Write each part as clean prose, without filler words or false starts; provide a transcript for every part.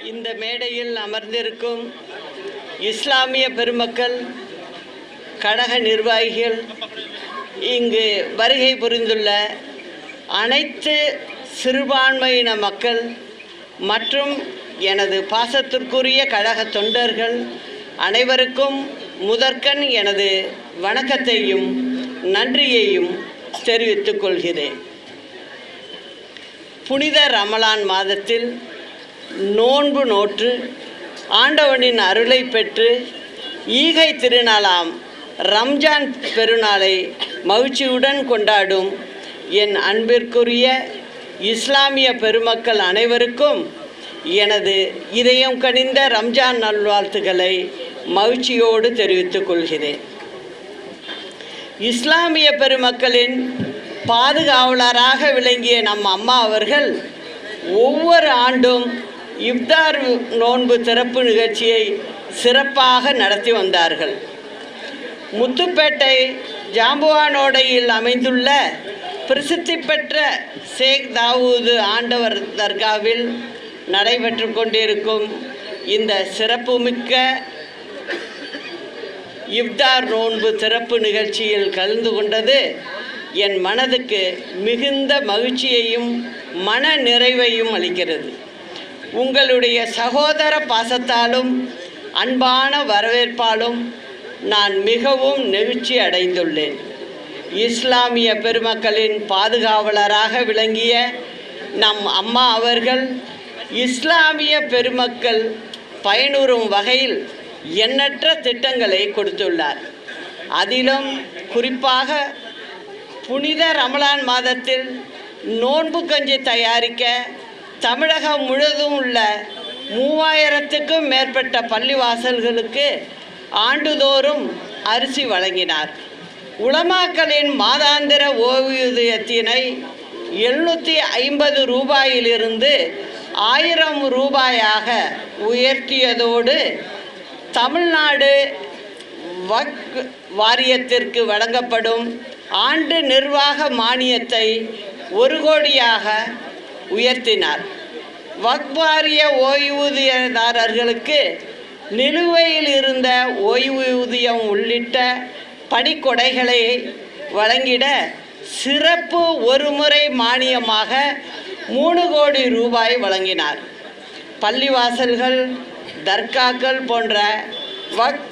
இந்த மேடையில் அமர்ந்திருக்கும் இஸ்லாமிய பெருமக்கள், கழக நிர்வாகிகள், இங்கு வருகை புரிந்துள்ள அனைத்து சிறுபான்மையின மக்கள் மற்றும் எனது பாசத்திற்குரிய கழக தொண்டர்கள் அனைவருக்கும் முதற்கண் எனது வணக்கத்தையும் நன்றியையும் தெரிவித்துக் கொள்கிறேன். புனித ரமலான் மாதத்தில் நோன்பு நோற்று ஆண்டவனின் அருளை பெற்று ஈகை திருநாளாம் ரம்ஜான் பெருநாளை மகிழ்ச்சியுடன் கொண்டாடும் என் அன்பிற்குரிய இஸ்லாமிய பெருமக்கள் அனைவருக்கும் எனது இதயம் கனிந்த ரம்ஜான் நல்வாழ்த்துக்களை மகிழ்ச்சியோடு தெரிவித்துக் கொள்கிறேன். இஸ்லாமிய பெருமக்களின் பாதுகாவலராக விளங்கிய நம் அம்மா அவர்கள் ஒவ்வொரு ஆண்டும் இஃப்தார் நோன்பு சிறப்பு நிகழ்ச்சியை சிறப்பாக நடத்தி வந்தார்கள். முத்துப்பேட்டை ஜாம்புவானோடையில் அமைந்துள்ள பிரசித்தி பெற்ற ஷேக் தாவூது ஆண்டவர் தர்காவில் நடைபெற்று கொண்டிருக்கும் இந்த சிறப்புமிக்க இஃப்தார் நோன்பு சிறப்பு நிகழ்ச்சியில் கலந்து கொண்டது என் மனதுக்கு மிகுந்த மகிழ்ச்சியையும் மன நிறைவையும் அளிக்கிறது. உங்களுடைய சகோதர பாசத்தாலும் அன்பான வரவேற்பாலும் நான் மிகவும் நெகிழ்ச்சி அடைந்துள்ளேன். இஸ்லாமிய பெருமக்களின் பாதுகாவலராக விளங்கிய நம் அம்மா அவர்கள் இஸ்லாமிய பெருமக்கள் பயனுறும் வகையில் எண்ணற்ற திட்டங்களை கொடுத்துள்ளார். அதிலும் குறிப்பாக புனித ரமலான் மாதத்தில் நோன்பு கஞ்சி தயாரிக்க தமிழகம் முழுவதும் உள்ள 3000க்கும் மேற்பட்ட பள்ளிவாசல்களுக்கு ஆண்டுதோறும் அரிசி வழங்கினார். உலமாக்களின் மாதாந்திர ஓய்வூதியத்தினை 750 ரூபாயிலிருந்து 1000 ரூபாயாக உயர்த்தியதோடு தமிழ்நாடு வக்ஃப் வாரியத்திற்கு வழங்கப்படும் ஆண்டு நிர்வாக மானியத்தை 1 கோடியாக உயர்த்தினார். வக்ஃப் வாரிய ஓய்வூதியதாரர்களுக்கு நிலுவையில் இருந்த ஓய்வூதியம் உள்ளிட்ட பணிக்கொடைகளை வழங்கிட சிறப்பு ஒருமுறை மானியமாக 3 கோடி ரூபாய் வழங்கினார். பள்ளிவாசல்கள், தர்காக்கள் போன்ற வக்ஃப்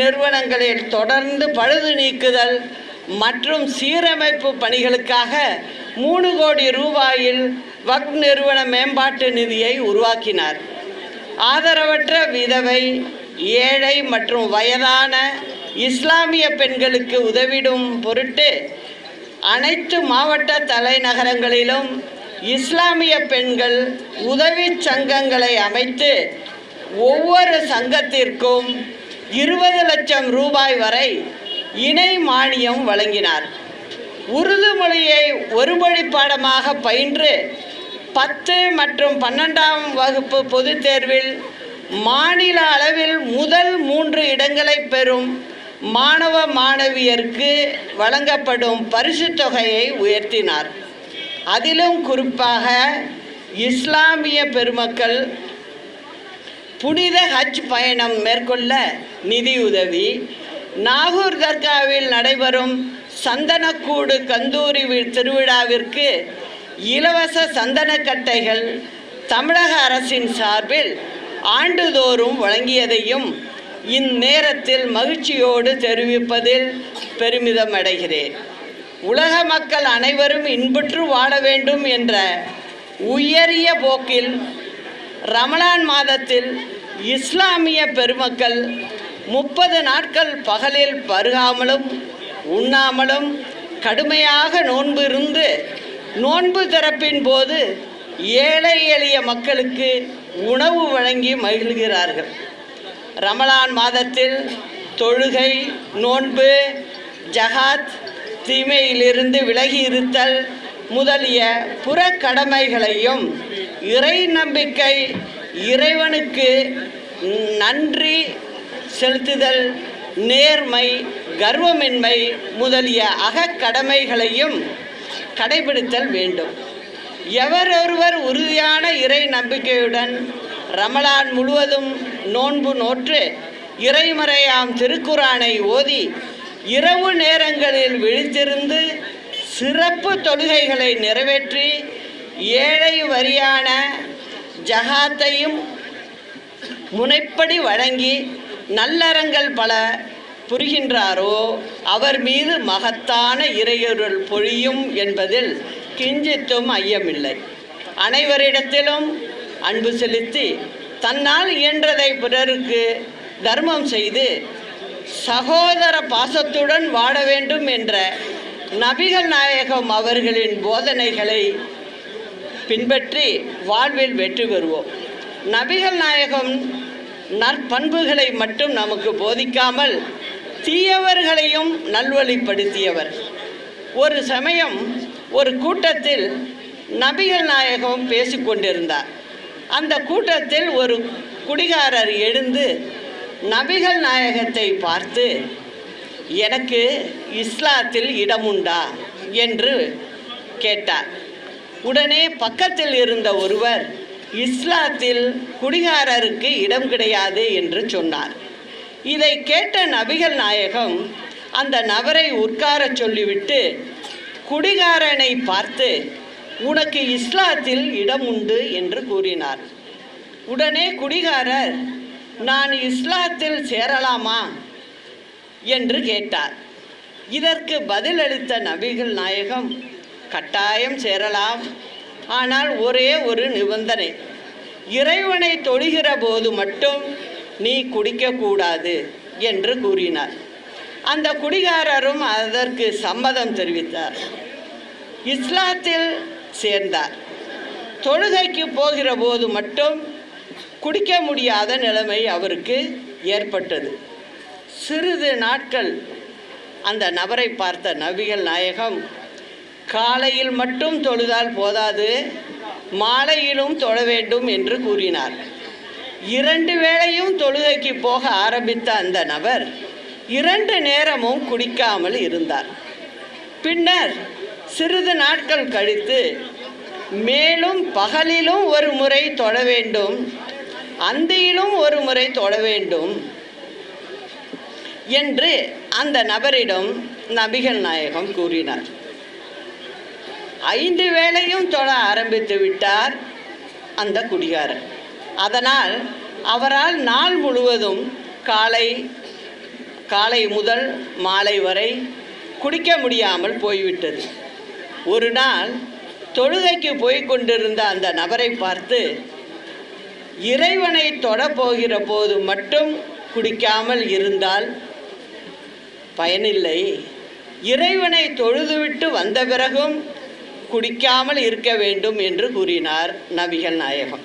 நிறுவனங்களில் தொடர்ந்து பழுது நீக்குதல் மற்றும் சீரமைப்பு பணிகளுக்காக 3 கோடி ரூபாயில் வக்ஃப் நிறுவன மேம்பாட்டு நிதியை உருவாக்கினார். ஆதரவற்ற விதவை, ஏழை மற்றும் வயதான இஸ்லாமிய பெண்களுக்கு உதவிடும் பொருட்டு அனைத்து மாவட்ட தலைநகரங்களிலும் இஸ்லாமிய பெண்கள் உதவி சங்கங்களை அமைத்து ஒவ்வொரு சங்கத்திற்கும் 20 லட்சம் ரூபாய் வரை இணை மானியம் வழங்கினார். உருது மொழியை ஒருமொழி பாடமாக பயின்று 10 மற்றும் 12ஆம் வகுப்பு பொதுத் தேர்வில் மாநில அளவில் முதல் 3 இடங்களை பெறும் மாணவ மாணவியருக்கு வழங்கப்படும் பரிசுத் தொகையை உயர்த்தினார். அதிலும் குறிப்பாக இஸ்லாமிய பெருமக்கள் புனித ஹஜ் பயணம் மேற்கொள்ள நிதியுதவி, நாகூர் தர்காவில் நடைபெறும் சந்தனக்கூடு கந்தூரி திருவிழாவிற்கு இலவச சந்தனக்கட்டைகள் தமிழக அரசின் சார்பில் ஆண்டுதோறும் வழங்கியதையும் இந்நேரத்தில் மகிழ்ச்சியோடு தெரிவிப்பதில் பெருமிதம் அடைகிறேன். உலக மக்கள் அனைவரும் இன்புற்று வாழ வேண்டும் என்ற உயரிய போக்கில் ரமலான் மாதத்தில் இஸ்லாமிய பெருமக்கள் 30 நாட்கள் பகலில் பருகாமலும் உண்ணாமலும் கடுமையாக நோன்பு இருந்து நோன்பு திறப்பின் போது ஏழை எளிய மக்களுக்கு உணவு வழங்கி மகிழ்கிறார்கள். ரமலான் மாதத்தில் தொழுகை, நோன்பு, ஜகாத், தீமையிலிருந்து விலகி இருத்தல் முதலிய புறக்கடமைகளையும் இறை நம்பிக்கை, இறைவனுக்கு நன்றி செலுத்துதல், நேர்மை, கர்வமின்மை முதலிய அகக்கடமைகளையும் கடைபிடித்தல் வேண்டும். எவரொருவர் உறுதியான இறை நம்பிக்கையுடன் ரமலான் முழுவதும் நோன்பு நோற்று இறைமறையாம் திருக்குரானை ஓதி இரவு நேரங்களில் விழித்திருந்து சிறப்பு தொழுகைகளை நிறைவேற்றி ஏழை வரியான ஜகாத்தையும் முனைப்படி வழங்கி நல்லறங்கள் பல புரிகின்றாரோ அவர் மீது மகத்தான இறையருள் பொழியும் என்பதில் கிஞ்சித்தும் ஐயமில்லை. அனைவரிடத்திலும் அன்பு செலுத்தி தன்னால் இயன்றதை பிறருக்கு தர்மம் செய்து சகோதர பாசத்துடன் வாழ வேண்டும் என்ற நபிகள் நாயகம் அவர்களின் போதனைகளை பின்பற்றி வாழ்வில் வெற்றி பெறுவோம். நபிகள் நாயகம் நற்பண்புகளை மட்டும் நமக்கு போதிக்காமல் தீயவர்களையும் நல்வழிப்படுத்தியவர். ஒரு சமயம் ஒரு கூட்டத்தில் நபிகள் நாயகம் பேசிக்கொண்டிருந்தார். அந்த கூட்டத்தில் ஒரு குடிகாரர் எழுந்து நபிகள் நாயகத்தை பார்த்து, எனக்கு இஸ்லாத்தில் இடமுண்டா என்று கேட்டார். உடனே பக்கத்தில் இருந்த ஒருவர், இஸ்லாத்தில் குடிகாரருக்கு இடம் கிடையாது என்று சொன்னார். இதை கேட்ட நபிகள் நாயகம் அந்த நபரை உட்கார சொல்லிவிட்டு குடிகாரனை பார்த்து, உனக்கு இஸ்லாத்தில் இடம் உண்டு என்று கூறினார். உடனே குடிகாரர், நான் இஸ்லாத்தில் சேரலாமா என்று கேட்டார். இதற்கு பதிலளித்த நபிகள் நாயகம், கட்டாயம் சேரலாம், ஆனால் ஒரே ஒரு நிபந்தனை, இறைவனை தொழுகிற போது மட்டும் நீ குடிக்கக்கூடாது என்று கூறினார். அந்த குடிகாரரும் அதற்கு சம்மதம் தெரிவித்தார். இஸ்லாத்தில் சேர்ந்தார். தொழுகைக்கு போகிற போது மட்டும் குடிக்க முடியாத நிலைமை அவருக்கு ஏற்பட்டது. சிறிது நாட்கள் அந்த நபரை பார்த்த நபிகள் நாயகம், காலையில் மட்டும் தொழுதால் போதாது, மாலையிலும் தொழ வேண்டும் என்று கூறினார். 2 வேளையும் தொழுகைக்கு போக ஆரம்பித்த அந்த நபர் 2 நேரமும் குடிக்காமல் இருந்தார். பின்னர் சிறிது நாட்கள் கழித்து, மேலும் பகலிலும் ஒரு முறை தொழ வேண்டும், அந்தியிலும் ஒரு முறை தொழ வேண்டும் என்று அந்த நபரிடம் நபிகள் நாயகம் கூறினார். 5 வேளையும் தொழ ஆரம்பித்து விட்டார் அந்த குடிகாரர். அதனால் அவரால் நாள் முழுவதும் காலை முதல் மாலை வரை குடிக்க முடியாமல் போய்விட்டது. ஒரு நாள் தொழுகைக்கு போய் கொண்டிருந்த அந்த நபரை பார்த்து, இறைவனை தொடப்போகிற போது மட்டும் குடிக்காமல் இருந்தால் பயனில்லை, இறைவனை தொழுதுவிட்டு வந்த பிறகும் குடிக்காமல் இருக்க வேண்டும் என்று கூறினார் நபிகள் நாயகம்.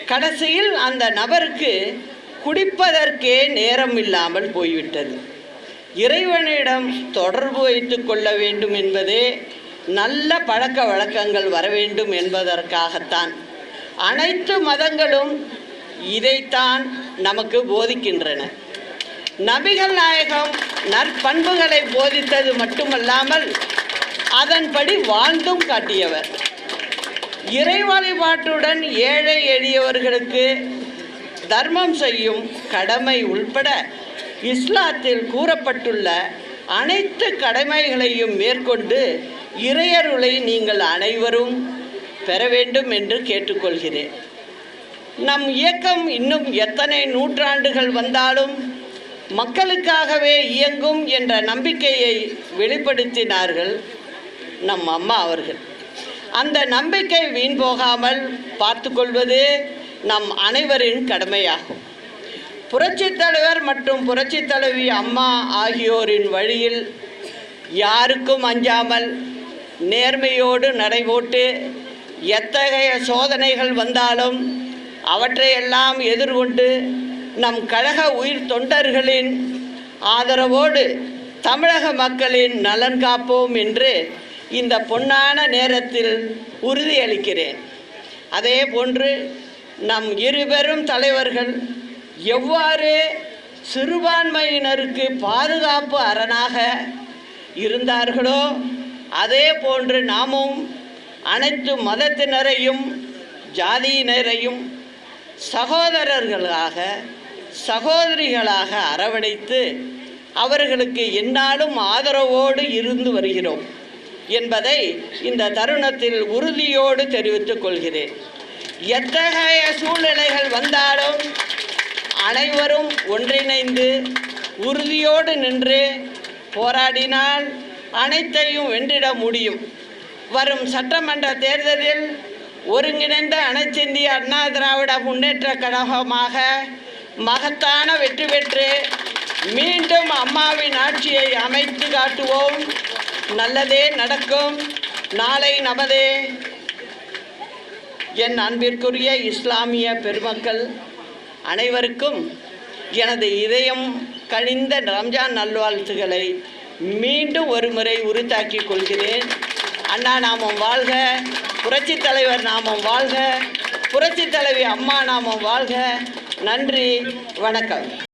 கடைசியில் அந்த நபருக்கு குடிப்பதற்கே நேரம் இல்லாமல் போய்விட்டது. இறைவனிடம் தொடர்பு வைத்து கொள்ள வேண்டும் என்பதே நல்ல பழக்க வழக்கங்கள் வர வேண்டும் என்பதற்காகத்தான். அனைத்து மதங்களும் இதைத்தான் நமக்கு போதிக்கின்றன. நபிகள் நாயகம் நற்பண்புகளை போதித்தது மட்டுமல்லாமல் அதன்படி வாழ்ந்தும் காட்டியவர். இறை வழிபாட்டுடன் ஏழை எளியவர்களுக்கு தர்மம் செய்யும் கடமை உள்பட இஸ்லாத்தில் கூறப்பட்டுள்ள அனைத்து கடமைகளையும் மேற்கொண்டு இறையருளை நீங்கள் அனைவரும் பெற வேண்டும் என்று கேட்டுக்கொள்கிறேன். நம் இயக்கம் இன்னும் எத்தனை நூற்றாண்டுகள் வந்தாலும் மக்களுக்காகவே இயங்கும் என்ற நம்பிக்கையை வெளிப்படுத்தினார்கள் நம் அம்மா அவர்கள். அந்த நம்பிக்கை வீண் போகாமல் பார்த்து கொள்வது நம் அனைவரின் கடமையாகும். புரட்சித் தலைவர் மற்றும் புரட்சித் தலைவி அம்மா ஆகியோரின் வழியில் யாருக்கும் அஞ்சாமல் நேர்மையோடு நடைபோட்டு எத்தகைய சோதனைகள் வந்தாலும் அவற்றையெல்லாம் எதிர்கொண்டு நம் கழக உயிர் தொண்டர்களின் ஆதரவோடு தமிழக மக்களின் நலன் காப்போம் என்று இந்த பொன்னான நேரத்தில் உறுதியளிக்கிறேன். அதே போன்று நம் இருபெரும் தலைவர்கள் எவ்வாறு சிறுபான்மையினருக்கு பாதுகாப்பு அரணாக இருந்தார்களோ அதே போன்று நாமும் அனைத்து மதத்தினரையும் ஜாதியினரையும் சகோதரர்களாக சகோதரிகளாக அரவணைத்து அவர்களுக்கு எந்நாளும் ஆதரவோடு இருந்து வருகிறோம் என்பதை இந்த தருணத்தில் உறுதியோடு தெரிவித்துக் கொள்கிறேன். எத்தகைய சூழ்நிலைகள் வந்தாலும் அனைவரும் ஒன்றிணைந்து உறுதியோடு நின்று போராடினால் அனைத்தையும் வென்றிட முடியும். வரும் சட்டமன்ற தேர்தலில் ஒருங்கிணைந்த அனைத்திந்திய அண்ணா திராவிட முன்னேற்ற கழகமாக மகத்தான வெற்றி பெற்று மீண்டும் அம்மாவின் ஆட்சியை அமைத்து காட்டுவோம். நல்லதே நடக்கும். நாளை நமதே. என் அன்பிற்குரிய இஸ்லாமிய பெருமக்கள் அனைவருக்கும் எனது இதயம் கனிந்த ரம்ஜான் நல்வாழ்த்துக்களை மீண்டும் ஒரு முறை உரித்தாக்கிக் கொள்கிறேன். அண்ணா நாமம் வாழ்க, புரட்சித் தலைவர் நாமம் வாழ்க, புரட்சித் தலைவி அம்மா நாமம் வாழ்க. நன்றி, வணக்கம்.